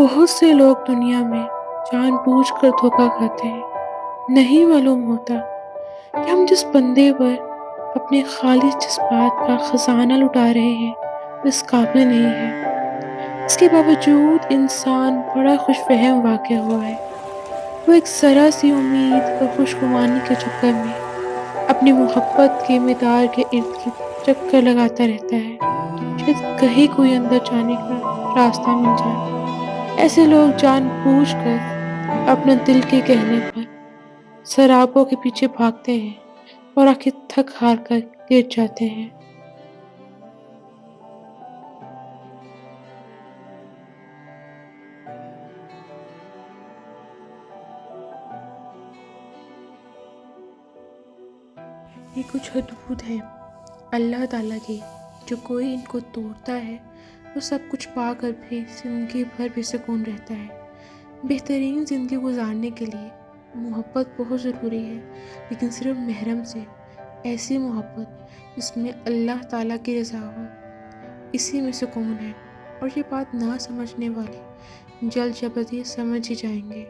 बहुत से लोग दुनिया में जानबूझकर धोखा खाते हैं। नहीं मालूम होता कि हम जिस बंदे पर अपने खालिस जज़्बात का खजाना लुटा रहे हैं, वो इस काबिल नहीं है। इसके बावजूद इंसान बड़ा खुशफ़हम वाक़या हुआ है। वो एक ज़रा-सी उम्मीद और खुशगुमानी के चक्कर में अपनी मोहब्बत के मीनार के इर्द-गिर्द चक्कर लगाता रहता है। शायद कहीं कोई अंदर जाने का रास्ता मिल जाए। ऐसे लोग जानबूझकर अपने दिल के कहने पर शराबों के पीछे भागते हैं और आखिर थक हार कर गिर जाते हैं। ये कुछ हदूद हैं अल्लाह ताला की, जो कोई इनको तोड़ता है वो सब कुछ पाकर भी ज़िंदगी भर बेसुकून रहता है। बेहतरीन ज़िंदगी गुजारने के लिए मोहब्बत बहुत ज़रूरी है, लेकिन सिर्फ महरम से। ऐसी मोहब्बत जिसमें अल्लाह ताला की रज़ा हो, इसी में सुकून है। और ये बात ना समझने वाले जल्द ज़बरदस्ती समझ ही जाएंगे।